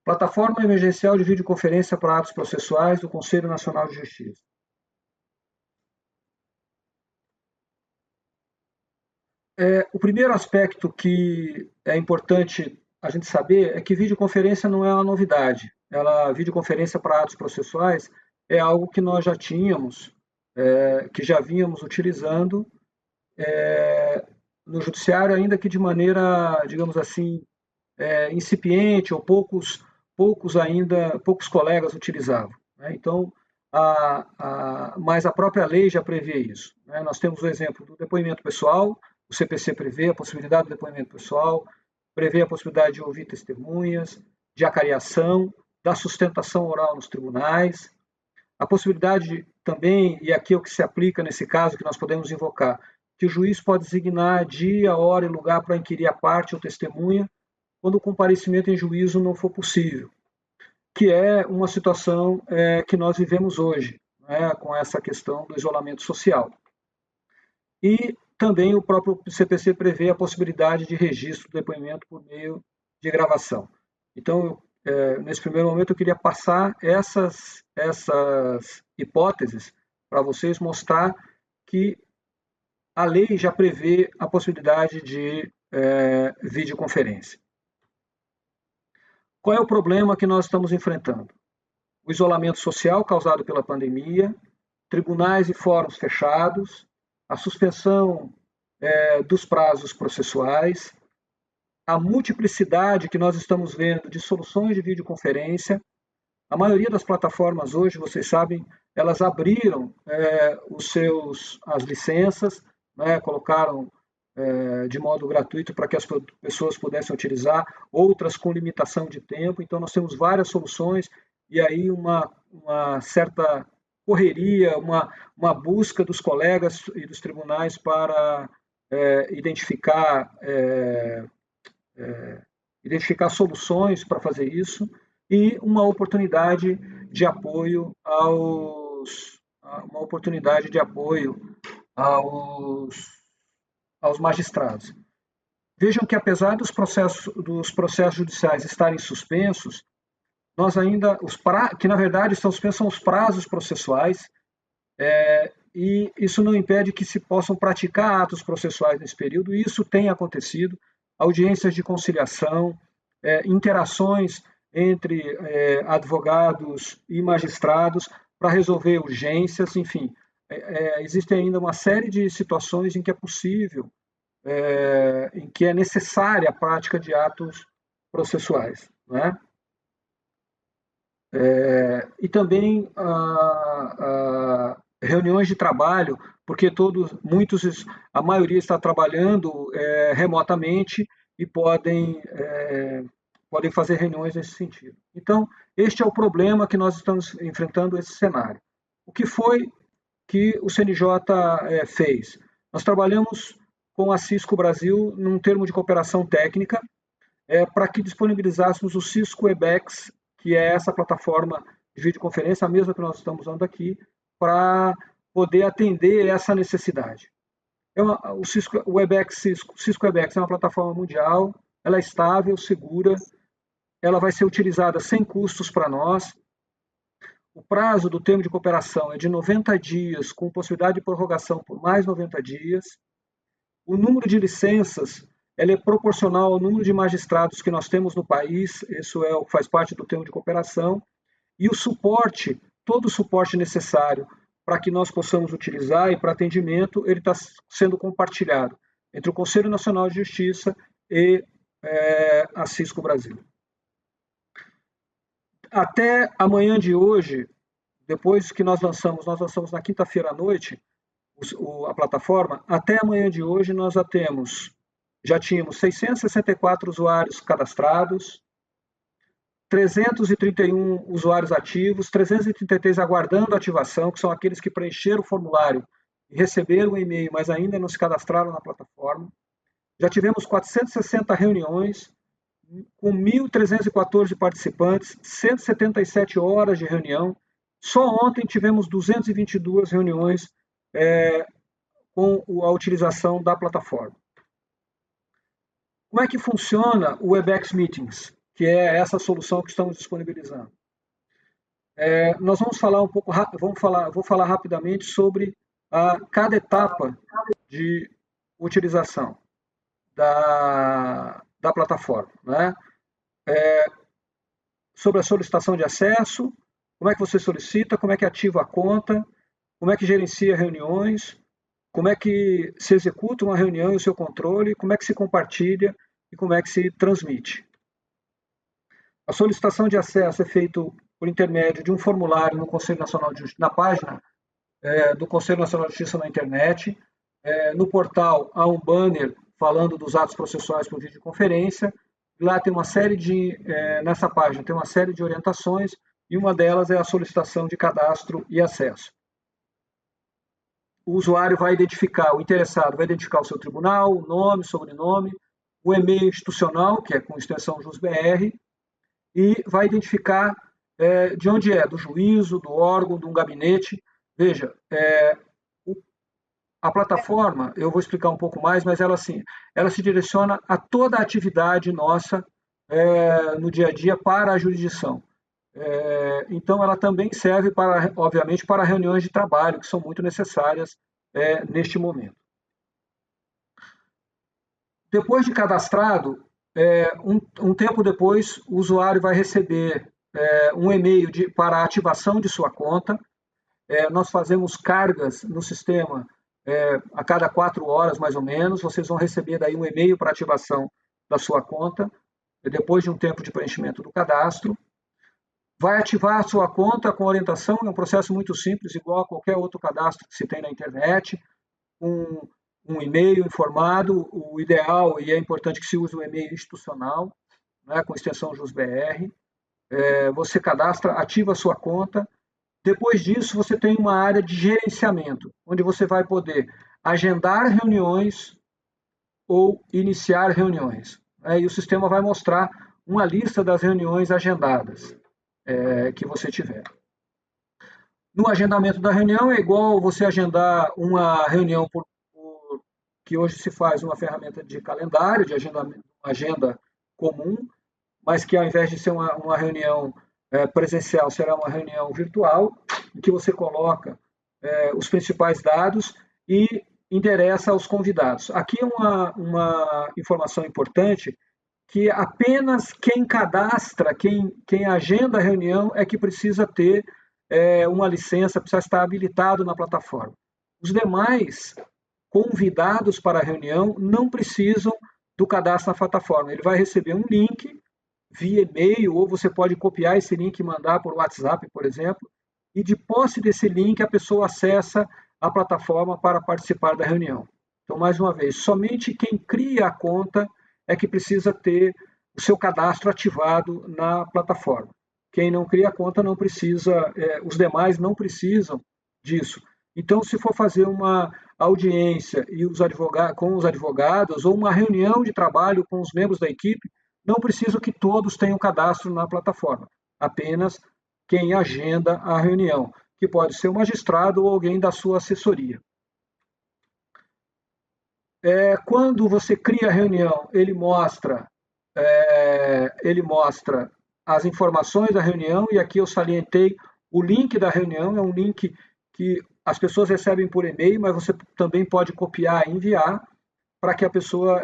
Plataforma Emergencial de Videoconferência para Atos Processuais do Conselho Nacional de Justiça. O primeiro aspecto que é importante a gente saber é que videoconferência não é uma novidade. Videoconferência para atos processuais é algo que nós já tínhamos, que já vínhamos utilizando no judiciário, ainda que de maneira, digamos assim, incipiente ou poucos colegas utilizavam. Né? Então, mas a própria lei já prevê isso. Né? Nós temos o exemplo do depoimento pessoal, o CPC prevê a possibilidade do depoimento pessoal, prevê a possibilidade de ouvir testemunhas, de acariação, da sustentação oral nos tribunais, a possibilidade também, e aqui é o que se aplica nesse caso que nós podemos invocar, que o juiz pode designar dia, hora e lugar para inquirir a parte ou testemunha, quando o comparecimento em juízo não for possível, que é uma situação que nós vivemos hoje, né, com essa questão do isolamento social. E também o próprio CPC prevê a possibilidade de registro do depoimento por meio de gravação. Então, nesse primeiro momento, eu queria passar essas hipóteses para vocês, mostrar que a lei já prevê a possibilidade de videoconferência. Qual é o problema que nós estamos enfrentando? O isolamento social causado pela pandemia, tribunais e fóruns fechados, a suspensão dos prazos processuais, a multiplicidade que nós estamos vendo de soluções de videoconferência. A maioria das plataformas hoje, vocês sabem, elas abriram as licenças, né, colocaram de modo gratuito para que as pessoas pudessem utilizar, outras com limitação de tempo. Então, nós temos várias soluções e aí uma certa correria, uma busca dos colegas e dos tribunais para identificar soluções para fazer isso e uma oportunidade de apoio aos magistrados. Vejam que, apesar dos processos judiciais estarem suspensos, nós ainda, que na verdade estão suspensos são os prazos processuais, e isso não impede que se possam praticar atos processuais nesse período, e isso tem acontecido, audiências de conciliação, interações entre advogados e magistrados para resolver urgências, enfim. Existe ainda uma série de situações em que é possível, em que é necessária a prática de atos processuais. Né? E também reuniões de trabalho, porque a maioria está trabalhando remotamente e podem fazer reuniões nesse sentido. Então, este é o problema que nós estamos enfrentando, esse cenário. O que foi que o CNJ fez? Nós trabalhamos com a Cisco Brasil num termo de cooperação técnica para que disponibilizássemos o Cisco Webex, que é essa plataforma de videoconferência, a mesma que nós estamos usando aqui, para poder atender essa necessidade. O Cisco Webex é uma plataforma mundial, ela é estável, segura, ela vai ser utilizada sem custos para nós. O prazo do termo de cooperação é de 90 dias, com possibilidade de prorrogação por mais 90 dias. O número de licenças é proporcional ao número de magistrados que nós temos no país, isso faz parte do termo de cooperação. E o suporte, todo o suporte necessário para que nós possamos utilizar e para atendimento, ele está sendo compartilhado entre o Conselho Nacional de Justiça e a Cisco Brasil. Até amanhã de hoje, depois que nós lançamos na quinta-feira à noite a plataforma, até amanhã de hoje nós já tínhamos 664 usuários cadastrados, 331 usuários ativos, 333 aguardando ativação, que são aqueles que preencheram o formulário e receberam o e-mail, mas ainda não se cadastraram na plataforma. Já tivemos 460 reuniões, com 1.314 participantes, 177 horas de reunião. Só ontem tivemos 222 reuniões com a utilização da plataforma. Como é que funciona o Webex Meetings? que é essa solução que estamos disponibilizando. Nós vamos falar um pouco, vou falar rapidamente sobre cada etapa de utilização da plataforma, né? Sobre a solicitação de acesso, como é que você solicita, como é que ativa a conta, como é que gerencia reuniões, como é que se executa uma reunião e o seu controle, como é que se compartilha e como é que se transmite. A solicitação de acesso é feita por intermédio de um formulário no Conselho Nacional de Justiça, na página do Conselho Nacional de Justiça na internet. No portal há um banner falando dos atos processuais por videoconferência. Lá tem uma série nessa página tem uma série de orientações e uma delas é a solicitação de cadastro e acesso. O usuário vai identificar, o interessado vai identificar o seu tribunal, o nome, sobrenome, o e-mail institucional, que é com extensão JUSBR, e vai identificar de onde do juízo, do órgão, de um gabinete. Veja, a plataforma, eu vou explicar um pouco mais, mas ela se direciona a toda a atividade nossa no dia a dia para a jurisdição. Então, ela também serve, obviamente, para reuniões de trabalho, que são muito necessárias neste momento. Depois de cadastrado, um tempo depois, o usuário vai receber um e-mail para a ativação de sua conta. Nós fazemos cargas no sistema a cada 4 horas, mais ou menos. Vocês vão receber daí um e-mail para ativação da sua conta, depois de um tempo de preenchimento do cadastro. Vai ativar a sua conta com orientação, é um processo muito simples, igual a qualquer outro cadastro que se tem na internet, com um e-mail informado. O ideal, e é importante que se use o e-mail institucional, né, com extensão JUSBR. Você cadastra, ativa a sua conta. Depois disso, você tem uma área de gerenciamento, onde você vai poder agendar reuniões ou iniciar reuniões. E o sistema vai mostrar uma lista das reuniões agendadas que você tiver. No agendamento da reunião, é igual você agendar uma reunião que hoje se faz uma ferramenta de calendário, de agendamento, agenda comum, mas que ao invés de ser uma reunião presencial, será uma reunião virtual, em que você coloca os principais dados e endereça aos convidados. Aqui é uma informação importante, que apenas quem cadastra, quem agenda a reunião é que precisa ter uma licença, precisa estar habilitado na plataforma. Os demais convidados para a reunião não precisam do cadastro na plataforma. Ele vai receber um link via e-mail, ou você pode copiar esse link e mandar por WhatsApp, por exemplo, e de posse desse link a pessoa acessa a plataforma para participar da reunião. Então, mais uma vez, somente quem cria a conta é que precisa ter o seu cadastro ativado na plataforma. Quem não cria a conta não precisa, os demais não precisam disso. Então, se for fazer uma audiência com os advogados ou uma reunião de trabalho com os membros da equipe, não preciso que todos tenham cadastro na plataforma, apenas quem agenda a reunião, que pode ser um magistrado ou alguém da sua assessoria. Quando você cria a reunião, ele mostra as informações da reunião, e aqui eu salientei o link da reunião, é um link que as pessoas recebem por e-mail, mas você também pode copiar e enviar para que a pessoa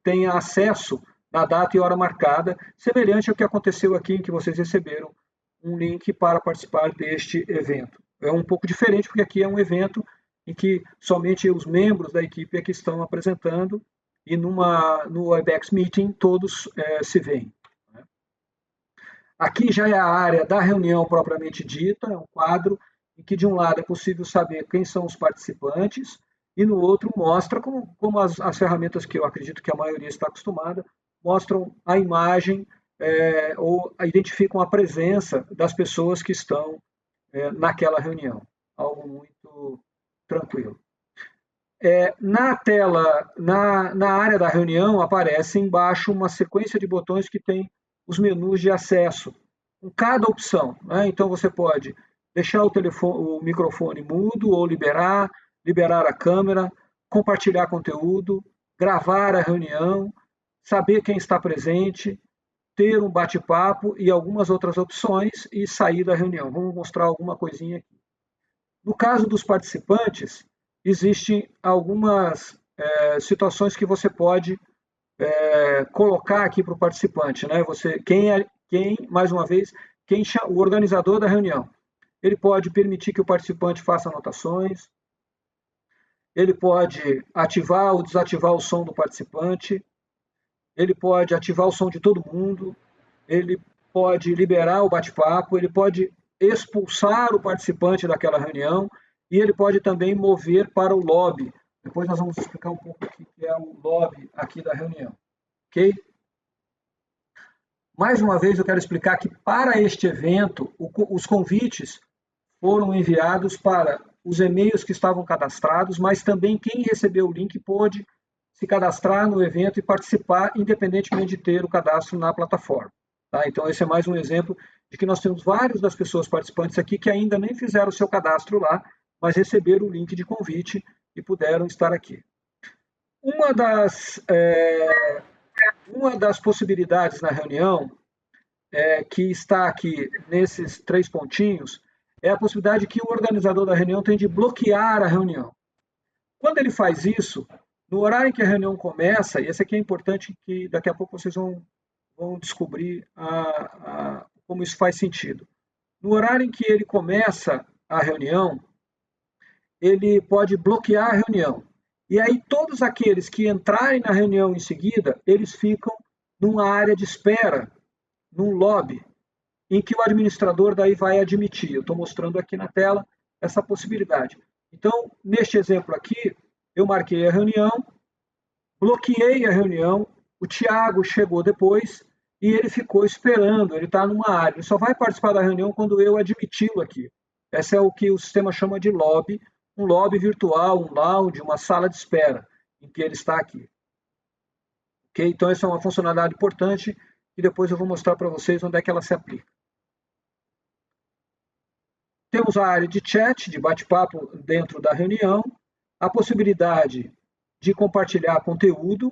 tenha acesso na data e hora marcada, semelhante ao que aconteceu aqui, em que vocês receberam um link para participar deste evento. É um pouco diferente, porque aqui é um evento em que somente os membros da equipe é que estão apresentando, e no Webex Meeting todos se veem. Aqui já é a área da reunião propriamente dita, é um quadro em que de um lado é possível saber quem são os participantes, e no outro mostra, como as ferramentas que eu acredito que a maioria está acostumada, mostram a imagem ou identificam a presença das pessoas que estão naquela reunião. Algo muito tranquilo. Na tela, na área da reunião, aparece embaixo uma sequência de botões que tem os menus de acesso, com cada opção. Então, você pode deixar o microfone mudo ou liberar a câmera, compartilhar conteúdo, gravar a reunião, saber quem está presente, ter um bate-papo e algumas outras opções e sair da reunião. Vamos mostrar alguma coisinha aqui. No caso dos participantes, existem algumas situações que você pode colocar aqui para o participante, né? Mais uma vez, o organizador da reunião. Ele pode permitir que o participante faça anotações, ele pode ativar ou desativar o som do participante, ele pode ativar o som de todo mundo, ele pode liberar o bate-papo, ele pode expulsar o participante daquela reunião e ele pode também mover para o lobby. Depois nós vamos explicar um pouco o que é o lobby aqui da reunião, ok? Mais uma vez eu quero explicar que para este evento, os convites foram enviados para os e-mails que estavam cadastrados, mas também quem recebeu o link pôde se cadastrar no evento e participar, independentemente de ter o cadastro na plataforma. Tá? Então, esse é mais um exemplo de que nós temos vários das pessoas participantes aqui que ainda nem fizeram o seu cadastro lá, mas receberam o link de convite e puderam estar aqui. Uma das possibilidades na reunião, que está aqui nesses 3 pontinhos, é a possibilidade que o organizador da reunião tem de bloquear a reunião. Quando ele faz isso, no horário em que a reunião começa, e esse aqui é importante que daqui a pouco vocês vão descobrir como isso faz sentido. No horário em que ele começa a reunião, ele pode bloquear a reunião. E aí todos aqueles que entrarem na reunião em seguida, eles ficam numa área de espera, num lobby, em que o administrador daí vai admitir. Eu estou mostrando aqui na tela essa possibilidade. Então, neste exemplo aqui, eu marquei a reunião, bloqueei a reunião, o Tiago chegou depois e ele ficou esperando, ele está numa área. Ele só vai participar da reunião quando eu admiti-lo aqui. Esse é o que o sistema chama de lobby, um lobby virtual, um lounge, uma sala de espera, em que ele está aqui. Okay? Então, essa é uma funcionalidade importante e depois eu vou mostrar para vocês onde é que ela se aplica. Temos a área de chat, de bate-papo dentro da reunião, a possibilidade de compartilhar conteúdo,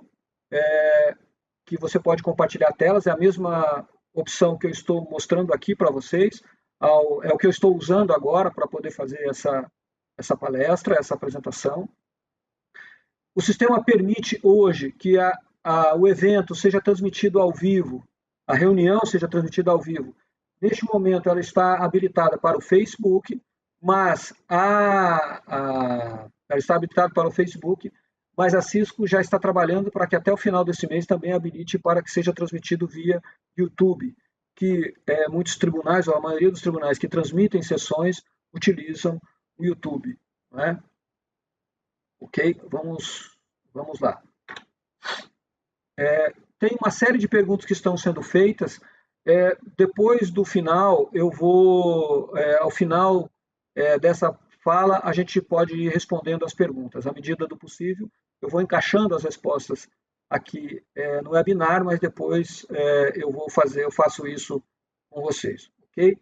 que você pode compartilhar telas, é a mesma opção que eu estou mostrando aqui para vocês, é o que eu estou usando agora para poder fazer essa palestra, essa apresentação. O sistema permite hoje que o evento seja transmitido ao vivo, a reunião seja transmitida ao vivo. Neste momento, ela está habilitada para o Facebook, mas ela está habilitada para o Facebook, mas a Cisco já está trabalhando para que até o final desse mês também habilite para que seja transmitido via YouTube, que muitos tribunais, ou a maioria dos tribunais que transmitem sessões, utilizam o YouTube. Não é? Ok? Vamos lá. Tem uma série de perguntas que estão sendo feitas. Depois do final, eu vou, ao final dessa fala, a gente pode ir respondendo as perguntas. À medida do possível, eu vou encaixando as respostas aqui no webinar, mas depois eu faço isso com vocês, ok?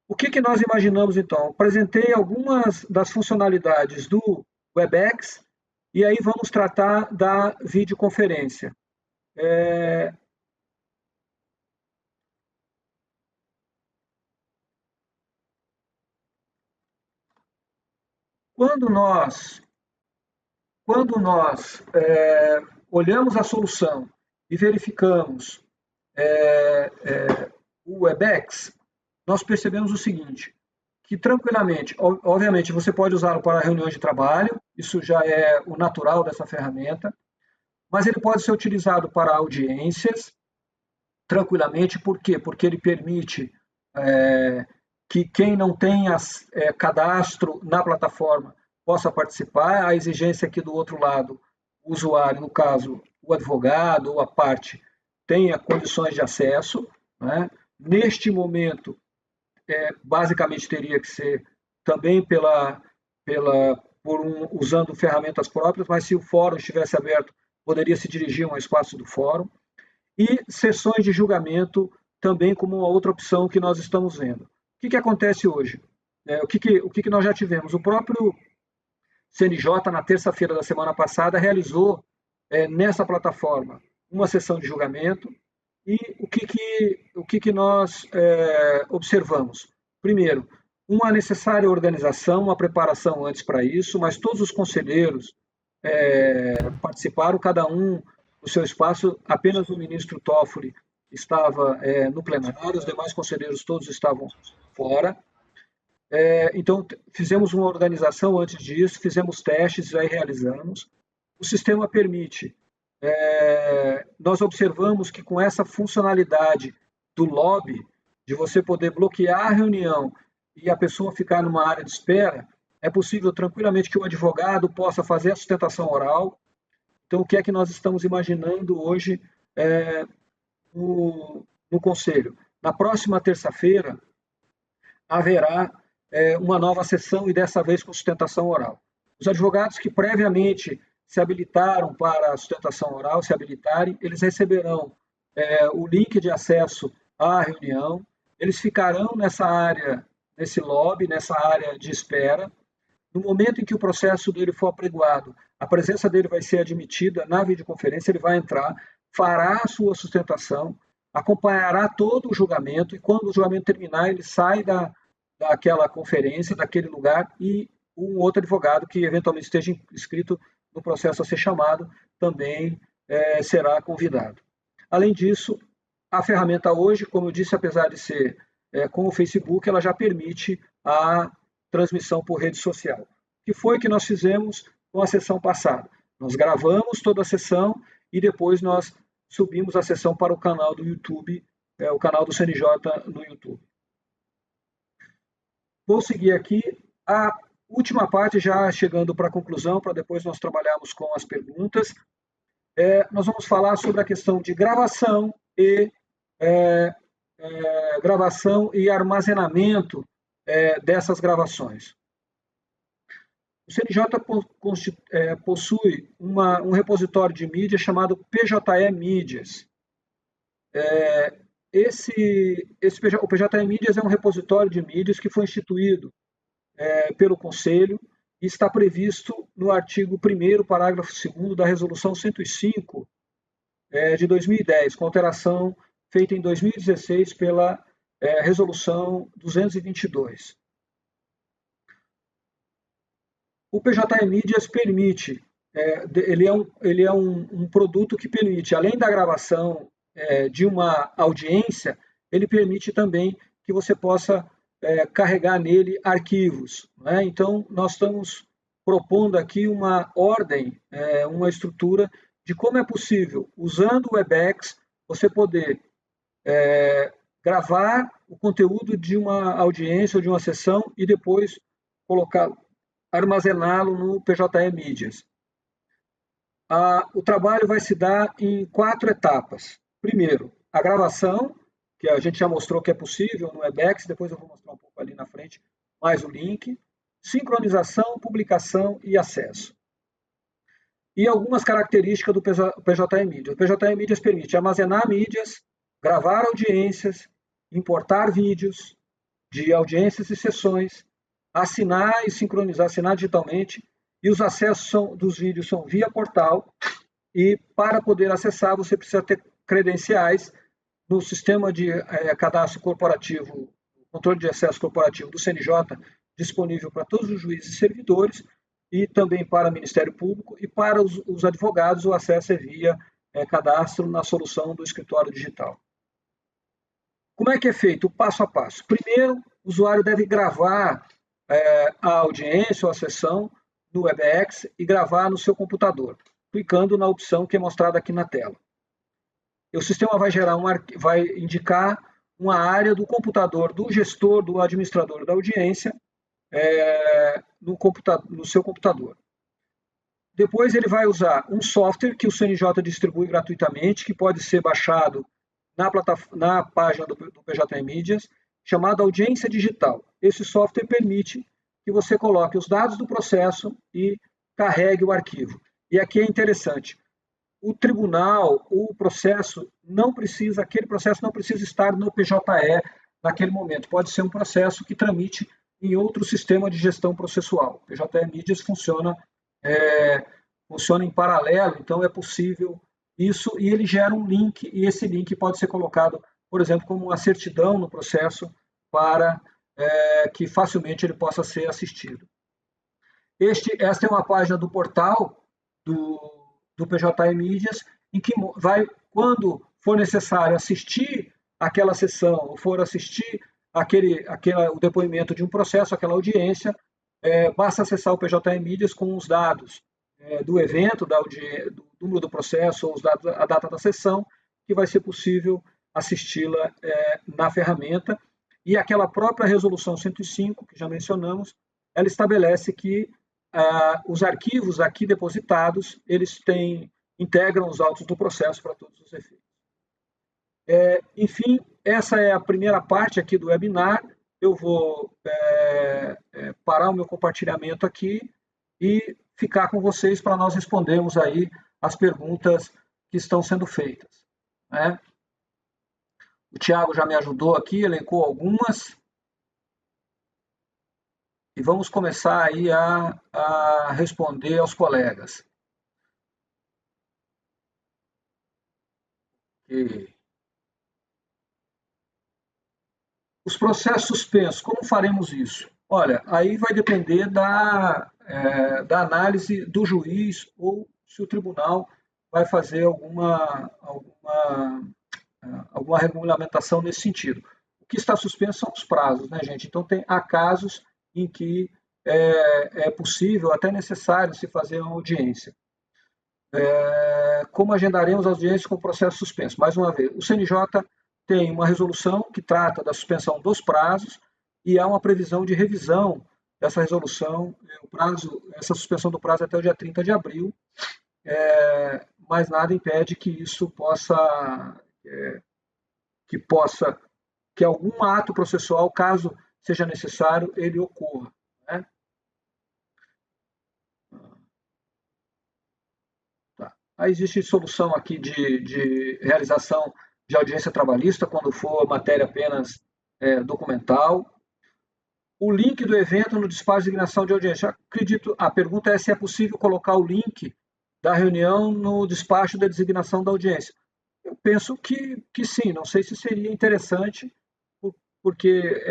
O que nós imaginamos, então? Apresentei algumas das funcionalidades do Webex e aí vamos tratar da videoconferência. Quando nós olhamos a solução e verificamos o Webex, nós percebemos o seguinte, que tranquilamente, obviamente, você pode usá-lo para reuniões de trabalho, isso já é o natural dessa ferramenta, mas ele pode ser utilizado para audiências, tranquilamente, por quê? Porque ele permite que quem não tenha cadastro na plataforma possa participar, a exigência aqui do outro lado, o usuário, no caso, o advogado ou a parte, tenha condições de acesso, né? Neste momento, basicamente teria que ser também usando ferramentas próprias, mas se o fórum estivesse aberto, poderia se dirigir a um espaço do fórum. E sessões de julgamento também como uma outra opção que nós estamos vendo. O que acontece hoje? O que nós já tivemos? O próprio CNJ, na terça-feira da semana passada, realizou nessa plataforma uma sessão de julgamento, E o que nós observamos? Primeiro, uma necessária organização, uma preparação antes para isso, mas todos os conselheiros participaram, cada um no seu espaço, apenas o ministro Toffoli estava no plenário, os demais conselheiros todos estavam fora. Então, fizemos uma organização antes disso, fizemos testes e aí realizamos. O sistema permite. Nós observamos que com essa funcionalidade do lobby, de você poder bloquear a reunião e a pessoa ficar numa área de espera, é possível tranquilamente que o advogado possa fazer a sustentação oral. Então, o que é que nós estamos imaginando hoje no Conselho? Na próxima terça-feira, haverá uma nova sessão e dessa vez com sustentação oral. Os advogados que previamente se habilitaram para a sustentação oral, se habilitarem, eles receberão o link de acesso à reunião, eles ficarão nessa área, nesse lobby, nessa área de espera. No momento em que o processo dele for apregoado, a presença dele vai ser admitida na videoconferência, ele vai entrar, fará a sua sustentação, acompanhará todo o julgamento e quando o julgamento terminar, ele sai daquela conferência, daquele lugar e um outro advogado que eventualmente esteja inscrito no processo a ser chamado também será convidado. Além disso, a ferramenta hoje, como eu disse, apesar de ser com o Facebook, ela já permite a transmissão por rede social. O que foi que nós fizemos com a sessão passada? Nós gravamos toda a sessão e depois nós subimos a sessão para o canal do YouTube, o canal do CNJ no YouTube. Vou seguir aqui a última parte, já chegando para a conclusão, para depois nós trabalharmos com as perguntas. Nós vamos falar sobre a questão de gravação e armazenamento dessas gravações. O CNJ possui um repositório de mídia chamado PJE Mídias. O PJE Mídias é um repositório de mídias que foi instituído pelo Conselho e está previsto no artigo 1º, parágrafo 2º da Resolução 105 de 2010, com alteração feita em 2016 pela Resolução 222. O PJE Mídias permite, ele é um produto que permite, além da gravação de uma audiência, ele permite também que você possa carregar nele arquivos. Né? Então, nós estamos propondo aqui uma ordem, uma estrutura de como é possível, usando o Webex, você poder gravar o conteúdo de uma audiência ou de uma sessão e depois armazená-lo no PJE Mídias. O trabalho vai se dar em 4 etapas. Primeiro, a gravação, que a gente já mostrou que é possível no Webex, depois eu vou mostrar um pouco ali na frente, mais o link. Sincronização, publicação e acesso. E algumas características do PJE Mídias. O PJE Mídias permite armazenar mídias, gravar audiências, importar vídeos de audiências e sessões, assinar e sincronizar, assinar digitalmente, e os acessos dos vídeos são via portal, e para poder acessar você precisa ter credenciais no sistema de cadastro corporativo, controle de acesso corporativo do CNJ, disponível para todos os juízes e servidores, e também para o Ministério Público, e para os advogados o acesso é via cadastro na solução do escritório digital. Como é que é feito? O passo a passo. Primeiro, o usuário deve gravar a audiência ou a sessão no Webex e gravar no seu computador, clicando na opção que é mostrada aqui na tela. O sistema vai indicar uma área do computador do gestor, do administrador da audiência, no seu computador. Depois ele vai usar um software que o CNJ distribui gratuitamente, que pode ser baixado na página do PJE Mídias, chamado Audiência Digital. Esse software permite que você coloque os dados do processo e carregue o arquivo. E aqui é interessante, o tribunal, o processo aquele processo não precisa estar no PJE naquele momento. Pode ser um processo que tramite em outro sistema de gestão processual. O PJE Mídias funciona em paralelo, então é possível isso, e ele gera um link, e esse link pode ser colocado, por exemplo, como uma certidão no processo para que facilmente ele possa ser assistido. Esta é uma página do portal do PJ Mídias, em que vai, quando for necessário assistir aquela sessão, ou for assistir o depoimento de um processo, aquela audiência, basta acessar o PJ Mídias com os dados do evento, do número do processo, ou os dados, a data da sessão, que vai ser possível assisti-la na ferramenta. E aquela própria resolução 105, que já mencionamos, ela estabelece que os arquivos aqui depositados, eles integram os autos do processo para todos os efeitos. Enfim, essa é a primeira parte aqui do webinar. Eu vou parar o meu compartilhamento aqui e ficar com vocês para nós respondermos aí as perguntas que estão sendo feitas. Né? O Tiago já me ajudou aqui, elencou algumas. E vamos começar aí a responder aos colegas. Os processos suspensos, como faremos isso? Olha, aí vai depender da análise do juiz ou se o tribunal vai fazer alguma regulamentação nesse sentido. O que está suspenso são os prazos, né, gente? Então, há casos em que é possível, até necessário, se fazer uma audiência. Como agendaremos as audiências com o processo suspenso? Mais uma vez, o CNJ tem uma resolução que trata da suspensão dos prazos e há uma previsão de revisão dessa resolução. Essa suspensão do prazo é até o dia 30 de abril, mas nada impede que isso que algum ato processual, caso seja necessário, ele ocorra. Né? Tá. Aí existe solução aqui de realização de audiência trabalhista, quando for matéria apenas documental. O link do evento no despacho de designação de audiência. Acredito, a pergunta é se é possível colocar o link da reunião no despacho da designação da audiência. Eu penso que sim, não sei se seria interessante, porque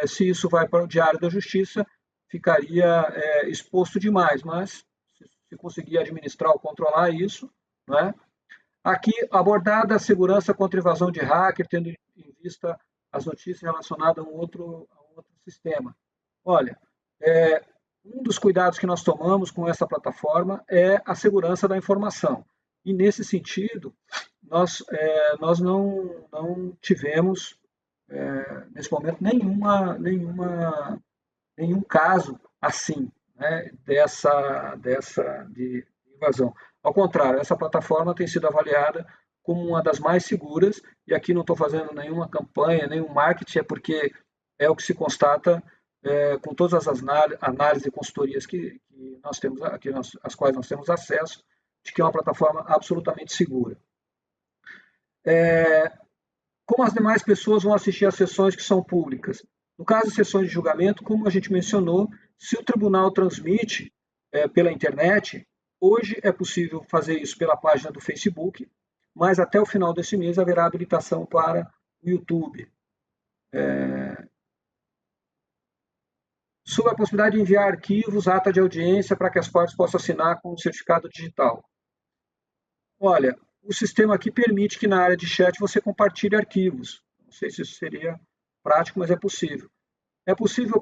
se isso vai para o Diário da Justiça, ficaria exposto demais, mas se conseguir administrar ou controlar isso, né? Aqui, abordada a segurança contra invasão de hacker, tendo em vista as notícias relacionadas a um outro sistema. Olha, um dos cuidados que nós tomamos com essa plataforma é a segurança da informação. E, nesse sentido, nós não tivemos, nesse momento, nenhum caso assim, né, de invasão. Ao contrário, essa plataforma tem sido avaliada como uma das mais seguras, e aqui não estou fazendo nenhuma campanha, nenhum marketing, é porque é o que se constata com todas as análises e consultorias que nós temos, às quais nós temos acesso, de que é uma plataforma absolutamente segura. Como as demais pessoas vão assistir às sessões que são públicas? No caso de sessões de julgamento, como a gente mencionou, se o tribunal transmite pela internet, hoje é possível fazer isso pela página do Facebook, mas até o final desse mês haverá habilitação para o YouTube. Sobre a possibilidade de enviar arquivos, ata de audiência, para que as partes possam assinar com um certificado digital. Olha, o sistema aqui permite que na área de chat você compartilhe arquivos. Não sei se isso seria prático, mas é possível. É possível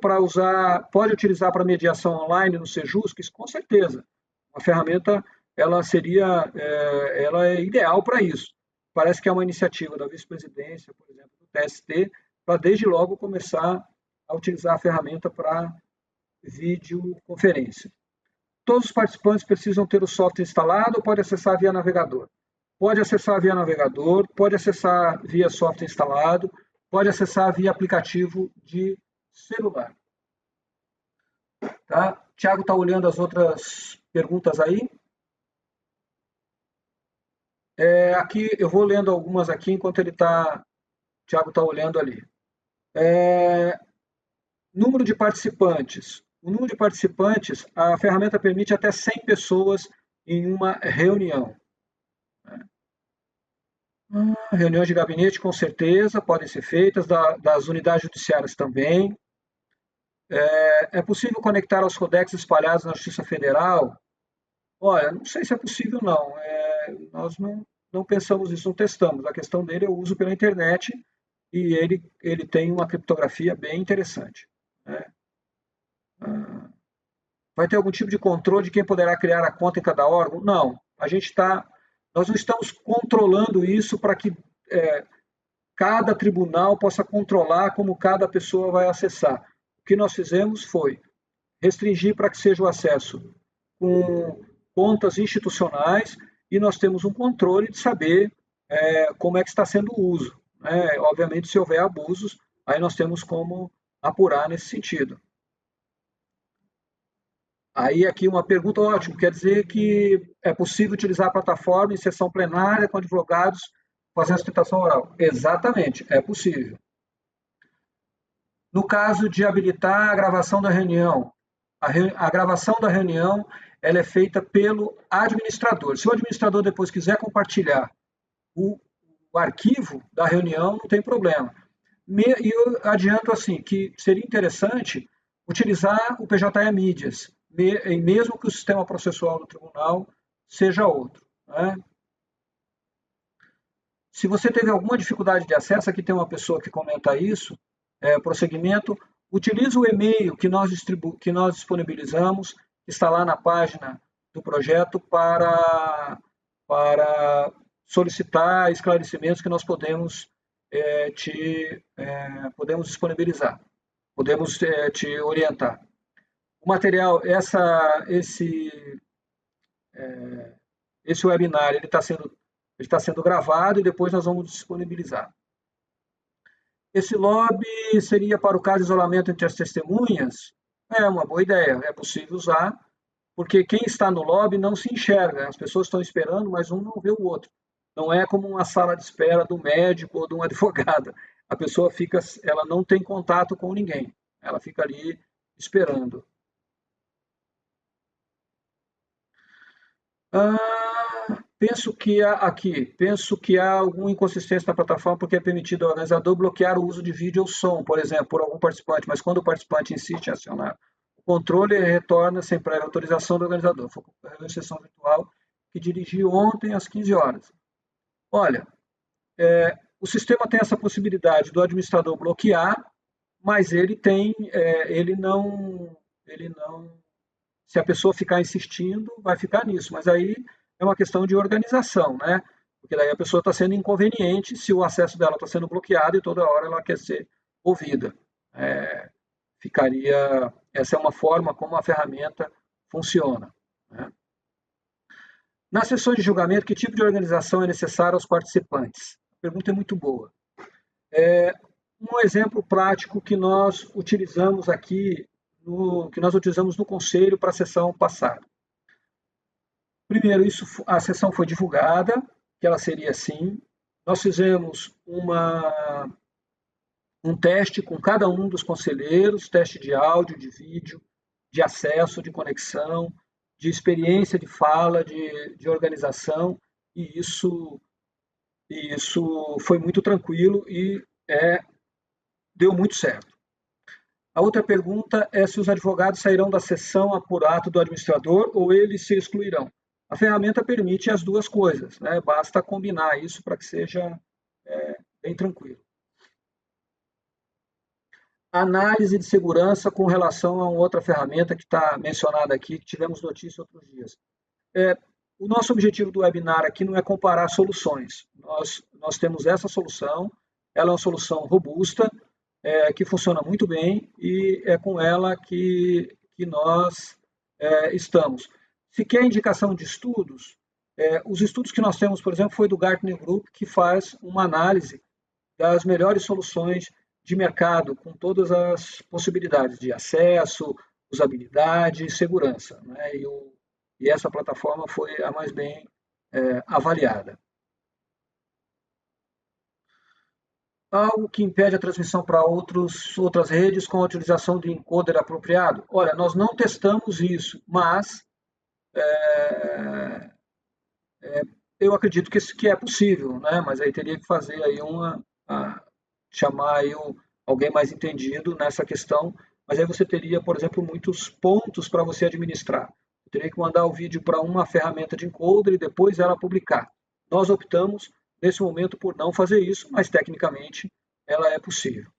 pode utilizar para mediação online no Sejusc? Com certeza. A ferramenta ela é ideal para isso. Parece que é uma iniciativa da vice-presidência, por exemplo, do TST, para desde logo começar a utilizar a ferramenta para videoconferência. Todos os participantes precisam ter o software instalado ou pode acessar via navegador? Pode acessar via navegador, pode acessar via software instalado, pode acessar via aplicativo de celular. Tá? Tiago está olhando as outras perguntas aí. Aqui eu vou lendo algumas aqui enquanto Tiago está olhando ali. Número de participantes. O número de participantes, a ferramenta permite até 100 pessoas em uma reunião. Reuniões de gabinete, com certeza, podem ser feitas, das unidades judiciárias também. É possível conectar aos codecs espalhados na Justiça Federal? Olha, não sei se é possível, não. Nós não pensamos nisso, não testamos. A questão dele é o uso pela internet e ele tem uma criptografia bem interessante, né? Vai ter algum tipo de controle de quem poderá criar a conta em cada órgão? Não. Nós não estamos controlando isso para que cada tribunal possa controlar como cada pessoa vai acessar. O que nós fizemos foi restringir para que seja o acesso com contas institucionais e nós temos um controle de saber como é que está sendo o uso, né? Obviamente, se houver abusos, aí nós temos como apurar nesse sentido. Aí aqui uma pergunta ótima, quer dizer que é possível utilizar a plataforma em sessão plenária com advogados fazendo sustentação oral? Exatamente, é possível. No caso de habilitar a gravação da reunião, a gravação da reunião ela é feita pelo administrador. Se o administrador depois quiser compartilhar o arquivo da reunião, não tem problema. E eu adianto assim que seria interessante utilizar o PJE Mídias, mesmo que o sistema processual do tribunal seja outro, né? Se você teve alguma dificuldade de acesso, aqui tem uma pessoa que comenta isso, prosseguimento, utilize o e-mail que nós disponibilizamos, que está lá na página do projeto para solicitar esclarecimentos que nós podemos podemos disponibilizar, podemos te orientar. O material, esse webinar, ele está sendo gravado e depois nós vamos disponibilizar. Esse lobby seria para o caso de isolamento entre as testemunhas? É uma boa ideia, é possível usar, porque quem está no lobby não se enxerga, as pessoas estão esperando, mas um não vê o outro. Não é como uma sala de espera do médico ou de um advogado. A pessoa ela não tem contato com ninguém, ela fica ali esperando. Penso que há alguma inconsistência na plataforma porque é permitido ao organizador bloquear o uso de vídeo ou som, por exemplo, por algum participante, mas quando o participante insiste em acionar o controle, ele retorna sem prévia autorização do organizador. Foi uma sessão virtual que dirigi ontem às 15 horas. Olha, o sistema tem essa possibilidade do administrador bloquear, mas ele não, se a pessoa ficar insistindo, vai ficar nisso, mas aí é uma questão de organização, né? Porque daí a pessoa está sendo inconveniente se o acesso dela está sendo bloqueado e toda hora ela quer ser ouvida. Essa é uma forma como a ferramenta funciona, né? Nas sessões de julgamento, que tipo de organização é necessária aos participantes? A pergunta é muito boa. Um exemplo prático que nós utilizamos aqui, que nós utilizamos no conselho para a sessão passada. Primeiro, a sessão foi divulgada, que ela seria assim. Nós fizemos um teste com cada um dos conselheiros, teste de áudio, de vídeo, de acesso, de conexão, de experiência de fala, de organização, e isso foi muito tranquilo e deu muito certo. A outra pergunta é se os advogados sairão da sessão por ato do administrador ou eles se excluirão. A ferramenta permite as duas coisas, né? Basta combinar isso para que seja bem tranquilo. Análise de segurança com relação a uma outra ferramenta que está mencionada aqui, que tivemos notícia outros dias. O nosso objetivo do webinar aqui não é comparar soluções. Nós temos essa solução, ela é uma solução robusta, que funciona muito bem e é com ela que nós estamos. Se quer indicação de estudos, os estudos que nós temos, por exemplo, foi do Gartner Group, que faz uma análise das melhores soluções de mercado, com todas as possibilidades de acesso, usabilidade e segurança, né? E essa plataforma foi a mais bem avaliada. Algo que impede a transmissão para outras redes com a utilização de encoder apropriado? Olha, nós não testamos isso, mas Eu acredito que é possível, né? Mas aí teria que fazer aí chamar aí alguém mais entendido nessa questão, mas aí você teria, por exemplo, muitos pontos para você administrar. Você teria que mandar o vídeo para uma ferramenta de encoder e depois ela publicar. Nós optamos, nesse momento, por não fazer isso, mas tecnicamente ela é possível.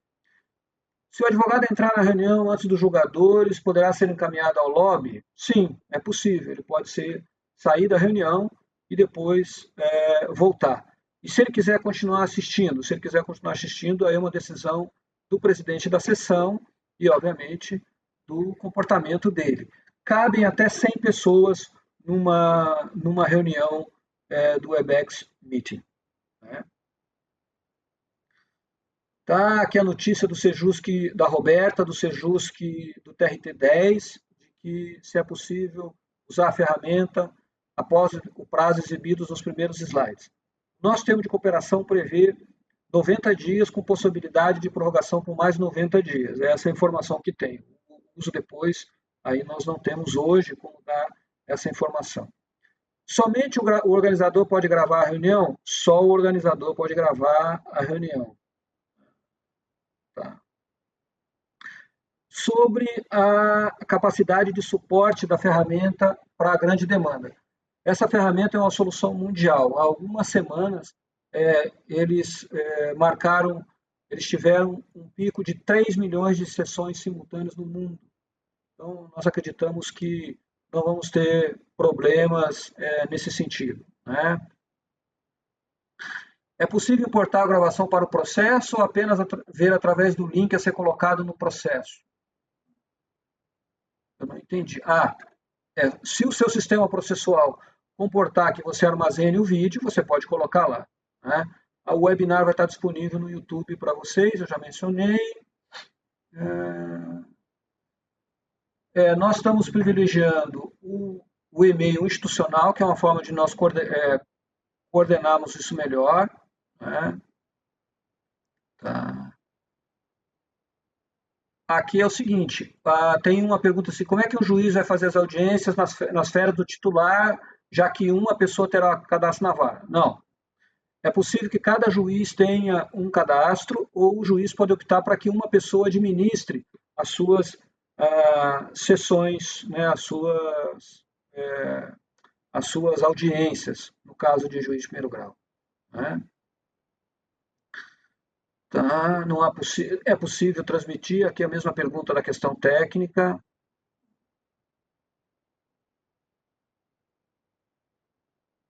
Se o advogado entrar na reunião antes dos julgadores, poderá ser encaminhado ao lobby? Sim, é possível. Ele pode sair da reunião e depois voltar. E se ele quiser continuar assistindo? Se ele quiser continuar assistindo, aí é uma decisão do presidente da sessão e, obviamente, do comportamento dele. Cabem até 100 pessoas numa reunião do Webex Meeting. Né? Tá aqui a notícia do Sejusc, da Roberta, do Sejusc do TRT10, de que se é possível usar a ferramenta após o prazo exibido nos primeiros slides. Nosso termo de cooperação prevê 90 dias com possibilidade de prorrogação por mais 90 dias. É essa a informação que tem. O uso depois, aí nós não temos hoje como dar essa informação. Somente o organizador pode gravar a reunião? Só o organizador pode gravar a reunião. Tá. Sobre a capacidade de suporte da ferramenta para a grande demanda. Essa ferramenta é uma solução mundial. Há algumas semanas, eles tiveram um pico de 3 milhões de sessões simultâneas no mundo. Então, nós acreditamos que não vamos ter problemas nesse sentido. Né? É possível importar a gravação para o processo ou apenas ver através do link a ser colocado no processo? Eu não entendi. Se o seu sistema processual comportar que você armazene o vídeo, você pode colocar lá. Né? O webinar vai estar disponível no YouTube para vocês, eu já mencionei. Nós estamos privilegiando o e-mail institucional, que é uma forma de nós coordenarmos isso melhor. Né? Tá. Aqui é o seguinte, tem uma pergunta assim, como é que o juiz vai fazer as audiências nas férias do titular, já que uma pessoa terá cadastro na vara? Não. É possível que cada juiz tenha um cadastro, ou o juiz pode optar para que uma pessoa administre as suas sessões, né, as suas audiências, no caso de juiz de primeiro grau. Né? Tá, não é possível transmitir, aqui a mesma pergunta da questão técnica.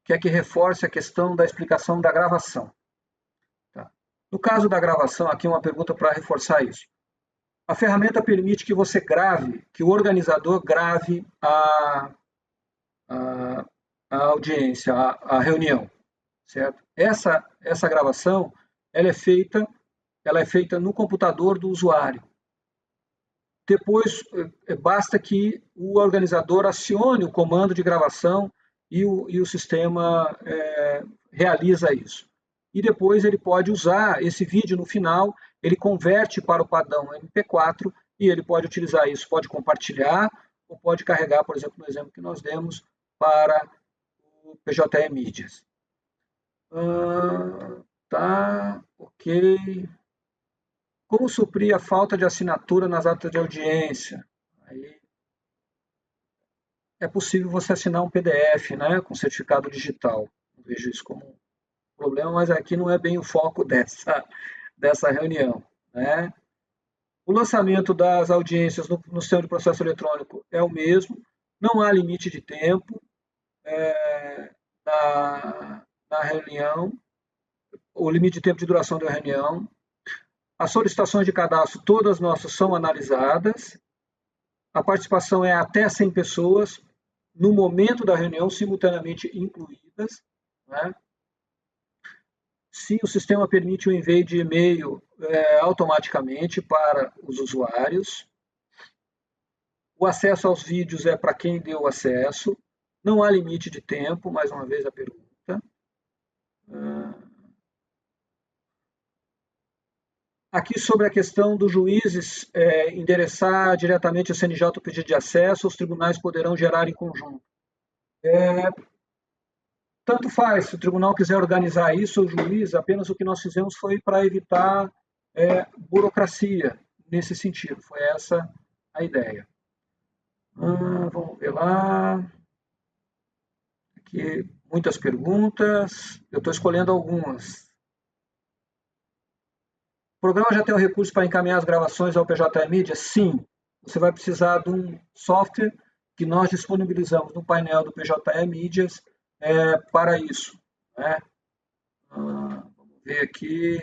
Quer que reforce a questão da explicação da gravação. Tá. No caso da gravação, aqui uma pergunta para reforçar isso. A ferramenta permite que você grave, que o organizador grave a audiência, a reunião, certo? Essa gravação, ela é feita no computador do usuário. Depois, basta que o organizador acione o comando de gravação e o sistema realiza isso. E depois ele pode usar esse vídeo no final, ele converte para o padrão MP4 e ele pode utilizar isso, pode compartilhar ou pode carregar, por exemplo, no exemplo que nós demos, para o PJE Mídias. Tá, ok. Como suprir a falta de assinatura nas atas de audiência? Aí é possível você assinar um PDF, né, com certificado digital. Eu vejo isso como um problema, mas aqui não é bem o foco dessa reunião. Né? O lançamento das audiências no sistema de processo eletrônico é o mesmo, não há limite de tempo na reunião, o limite de tempo de duração da reunião. As solicitações de cadastro, todas nossas são analisadas. A participação é até 100 pessoas, no momento da reunião, simultaneamente incluídas. Né? Sim, o sistema permite o envio de e-mail automaticamente para os usuários. O acesso aos vídeos é para quem deu acesso. Não há limite de tempo, mais uma vez a pergunta. Aqui sobre a questão dos juízes endereçar diretamente ao CNJ o pedido de acesso, os tribunais poderão gerar em conjunto. tanto faz, se o tribunal quiser organizar isso, o juiz, apenas o que nós fizemos foi para evitar burocracia nesse sentido, foi essa a ideia. Vamos ver lá. Aqui, muitas perguntas, eu estou escolhendo algumas. O programa já tem o recurso para encaminhar as gravações ao PJ Mídia? Sim. Você vai precisar de um software que nós disponibilizamos no painel do PJ Mídias para isso. Né? Vamos ver aqui.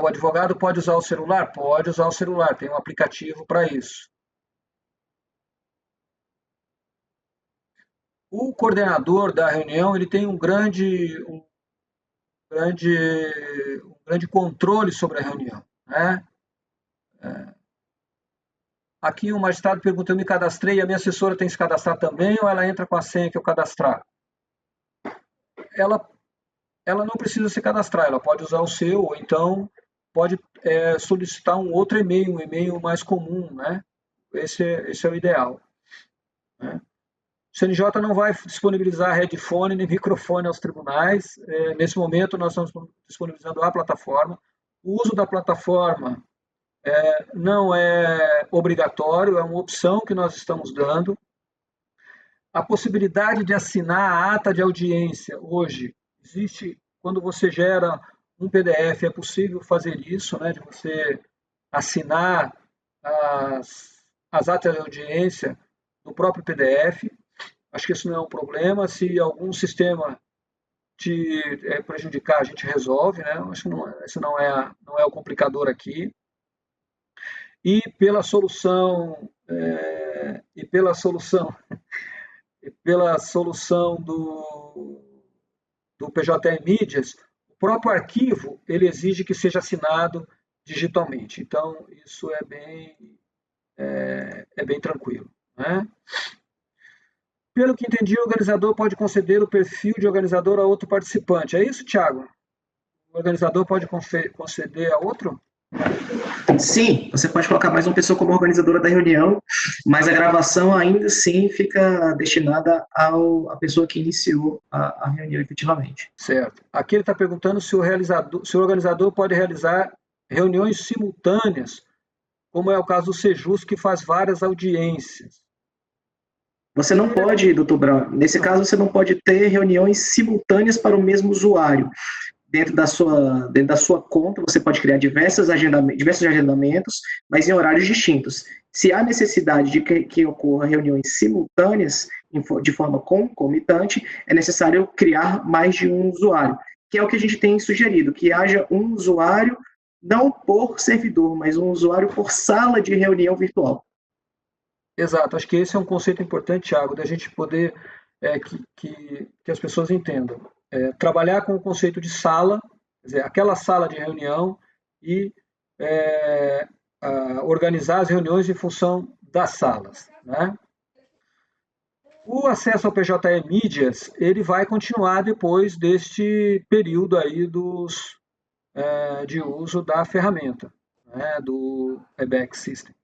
O advogado pode usar o celular? Pode usar o celular, tem um aplicativo para isso. O coordenador da reunião ele tem um grande controle sobre a reunião. Né? Aqui o magistrado pergunta, eu me cadastrei, a minha assessora tem que se cadastrar também ou ela entra com a senha que eu cadastrar? Ela não precisa se cadastrar, ela pode usar o seu, ou então pode solicitar um outro e-mail, um e-mail mais comum, né? Esse é o ideal. Né? O CNJ não vai disponibilizar headphone nem microfone aos tribunais. Nesse momento, nós estamos disponibilizando a plataforma. O uso da plataforma não é obrigatório, é uma opção que nós estamos dando. A possibilidade de assinar a ata de audiência hoje existe quando você gera um PDF, é possível fazer isso, né, de você assinar as atas de audiência no próprio PDF. Acho que isso não é um problema. Se algum sistema te prejudicar, a gente resolve, né? Acho que isso não é o complicador aqui. E pela solução do PJ Mídias, o próprio arquivo ele exige que seja assinado digitalmente. Então isso é bem tranquilo, né? Pelo que entendi, o organizador pode conceder o perfil de organizador a outro participante. É isso, Thiago? O organizador pode conceder a outro? Sim, você pode colocar mais uma pessoa como organizadora da reunião, mas a gravação ainda assim fica destinada à pessoa que iniciou a reunião efetivamente. Certo. Aqui ele está perguntando se o organizador pode realizar reuniões simultâneas, como é o caso do Sejus, que faz várias audiências. Você não pode, doutor Brown, nesse caso você não pode ter reuniões simultâneas para o mesmo usuário. Dentro da sua conta, você pode criar diversos agendamentos, mas em horários distintos. Se há necessidade de que ocorra reuniões simultâneas, de forma concomitante, é necessário criar mais de um usuário, que é o que a gente tem sugerido, que haja um usuário, não por servidor, mas um usuário por sala de reunião virtual. Exato, acho que esse é um conceito importante, Thiago, da gente poder que as pessoas entendam. Trabalhar com o conceito de sala, quer dizer, aquela sala de reunião e organizar as reuniões em função das salas. Né? O acesso ao PJE Mídias, ele vai continuar depois deste período aí de uso da ferramenta, né, do EBEX System.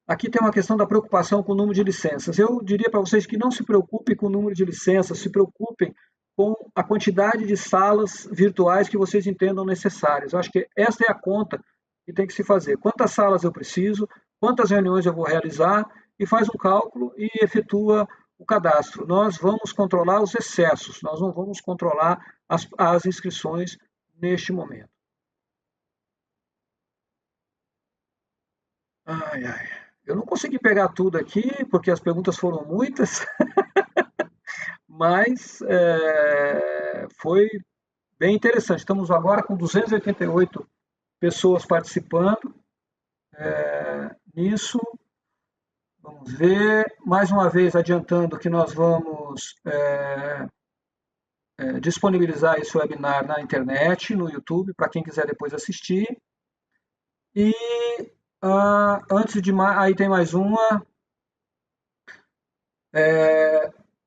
Aqui tem uma questão da preocupação com o número de licenças. Eu diria para vocês que não se preocupem com o número de licenças, se preocupem com a quantidade de salas virtuais que vocês entendam necessárias. Eu acho que esta é a conta que tem que se fazer. Quantas salas eu preciso, quantas reuniões eu vou realizar, e faz um cálculo e efetua o cadastro. Nós vamos controlar os excessos, nós não vamos controlar as inscrições neste momento. Ai, ai. Eu não consegui pegar tudo aqui, porque as perguntas foram muitas, mas foi bem interessante. Estamos agora com 288 pessoas participando nisso. Vamos ver, mais uma vez adiantando que nós vamos disponibilizar esse webinar na internet, no YouTube, para quem quiser depois assistir. E antes de mais, aí tem mais uma.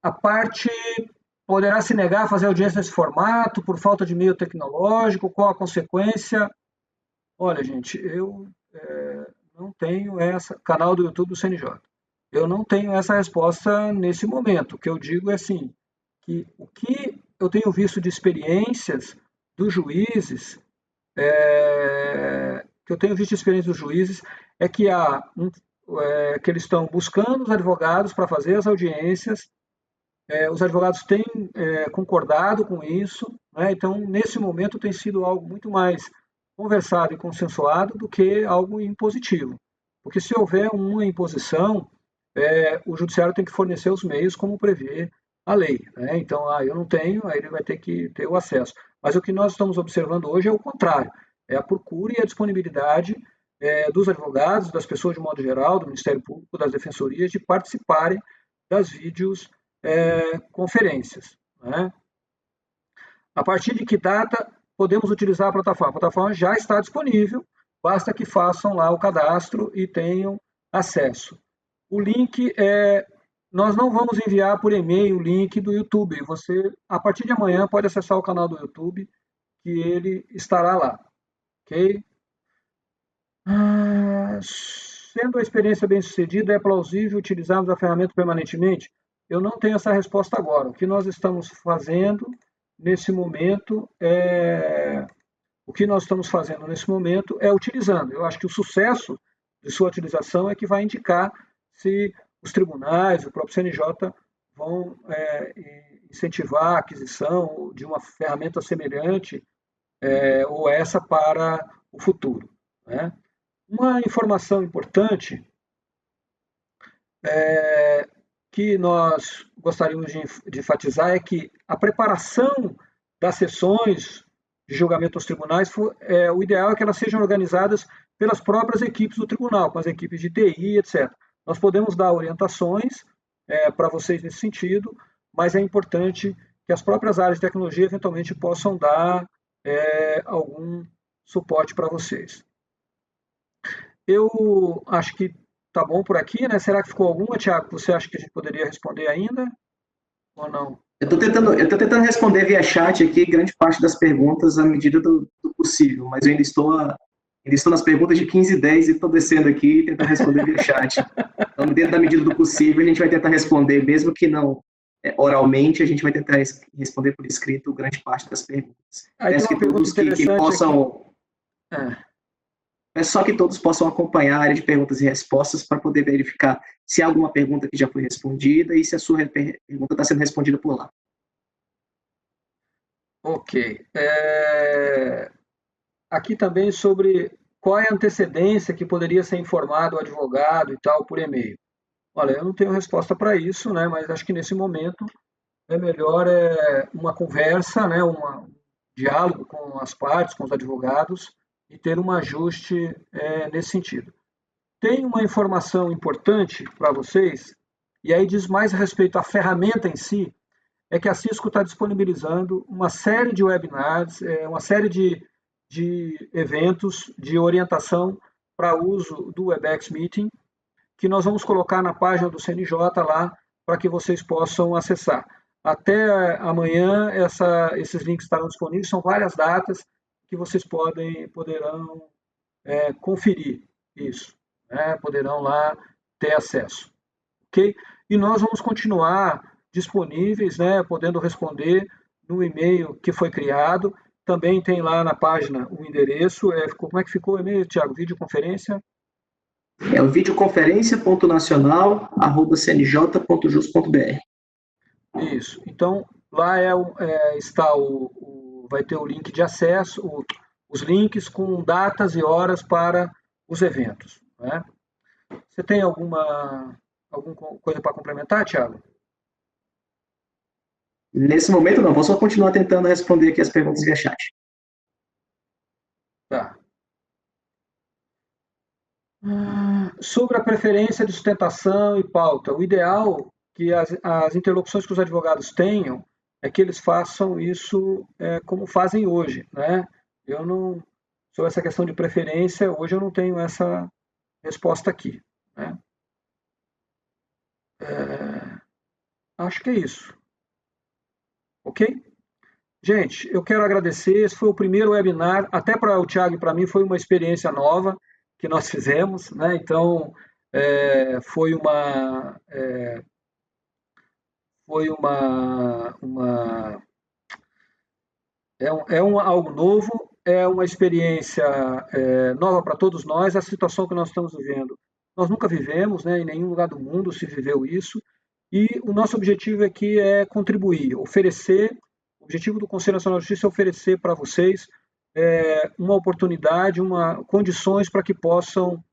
A parte poderá se negar a fazer audiência nesse formato por falta de meio tecnológico, qual a consequência? Olha, gente, eu não tenho essa canal do YouTube do CNJ. Eu não tenho essa resposta nesse momento. O que eu digo é assim, que o que eu tenho visto de experiências dos juízes, que eu tenho visto de experiências dos juízes, é que que eles estão buscando os advogados para fazer as audiências, os advogados têm concordado com isso, né? Então, nesse momento, tem sido algo muito mais conversado e consensuado do que algo impositivo. Porque se houver uma imposição, o judiciário tem que fornecer os meios como prevê a lei, né? Então, eu não tenho, aí ele vai ter que ter o acesso. Mas o que nós estamos observando hoje é o contrário, é a procura e a disponibilidade dos advogados, das pessoas de modo geral, do Ministério Público, das defensorias, de participarem das vídeos conferências, né? A partir de que data podemos utilizar a plataforma? A plataforma já está disponível, basta que façam lá o cadastro e tenham acesso. O link nós não vamos enviar por e-mail o link do YouTube. Você, a partir de amanhã, pode acessar o canal do YouTube, que ele estará lá, ok? Sendo a experiência bem sucedida, é plausível utilizarmos a ferramenta permanentemente? Eu não tenho essa resposta agora. O que nós estamos fazendo nesse momento é utilizando. Eu acho que o sucesso de sua utilização é que vai indicar se os tribunais, o próprio CNJ vão incentivar a aquisição de uma ferramenta semelhante ou essa para o futuro, né? Uma informação importante que nós gostaríamos de enfatizar é que a preparação das sessões de julgamento aos tribunais, o ideal é que elas sejam organizadas pelas próprias equipes do tribunal, com as equipes de TI, etc. Nós podemos dar orientações para vocês nesse sentido, mas é importante que as próprias áreas de tecnologia eventualmente possam dar algum suporte para vocês. Eu acho que tá bom por aqui, né? Será que ficou alguma, Tiago? Você acha que a gente poderia responder ainda? Ou não? Eu tô tentando responder via chat aqui grande parte das perguntas à medida do possível, mas eu ainda estou nas perguntas de 15 e 10 e estou descendo aqui e tentando responder via chat. Então, dentro da medida do possível, a gente vai tentar responder, mesmo que não oralmente, a gente vai tentar responder por escrito grande parte das perguntas. Aí tem Peço uma que pergunta todos que interessante aqui. possam, peço só que todos possam acompanhar a área de perguntas e respostas para poder verificar se há alguma pergunta que já foi respondida e se a sua pergunta está sendo respondida por lá. Ok. Aqui também sobre qual é a antecedência que poderia ser informado o advogado e tal por e-mail. Olha, eu não tenho resposta para isso, né? Mas acho que nesse momento é melhor uma conversa, né? Um diálogo com as partes, com os advogados e ter um ajuste nesse sentido. Tem uma informação importante para vocês, e aí diz mais a respeito à ferramenta em si, é que a Cisco está disponibilizando uma série de webinars, uma série de eventos de orientação para uso do Webex Meeting, que nós vamos colocar na página do CNJ lá para que vocês possam acessar. Até amanhã esses links estarão disponíveis, são várias datas que vocês poderão conferir isso, né? Poderão lá ter acesso, ok? E nós vamos continuar disponíveis, né? Podendo responder no e-mail que foi criado. Também tem lá na página o endereço. Como é que ficou o e-mail, Tiago? Videoconferência? É o videoconferência.nacional@cnj.jus.br. Isso. Então, lá está vai ter o link de acesso, os links com datas e horas para os eventos, né? Você tem alguma coisa para complementar, Tiago? Nesse momento, não, vou só continuar tentando responder aqui as perguntas via chat. Tá. Sobre a preferência de sustentação e pauta, o ideal que as interlocuções que os advogados tenham é que eles façam isso como fazem hoje, né? Eu não, sobre essa questão de preferência, hoje eu não tenho essa resposta aqui, né? Acho que é isso, ok? Gente, eu quero agradecer. Esse foi o primeiro webinar, até para o Thiago e para mim foi uma experiência nova que nós fizemos, né? Então, foi algo novo, é uma experiência nova para todos nós. A situação que nós estamos vivendo, nós nunca vivemos, né? Em nenhum lugar do mundo se viveu isso. E o nosso objetivo aqui é contribuir, oferecer. O objetivo do Conselho Nacional de Justiça é oferecer para vocês uma oportunidade, condições para que possam,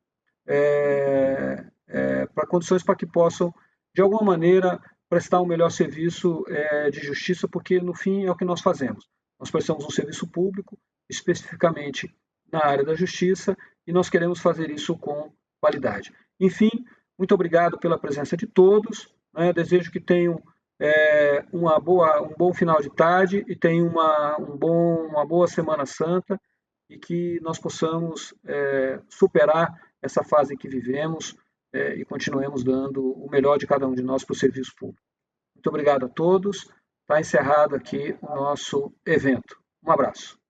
de alguma maneira, prestar um melhor serviço de justiça, porque no fim é o que nós fazemos. Nós prestamos um serviço público, especificamente na área da justiça, e nós queremos fazer isso com qualidade. Enfim, muito obrigado pela presença de todos. Né? Desejo que tenham um bom final de tarde e tenham uma boa Semana Santa e que nós possamos superar essa fase que vivemos e continuemos dando o melhor de cada um de nós para o serviço público. Muito obrigado a todos. Está encerrado aqui o nosso evento. Um abraço.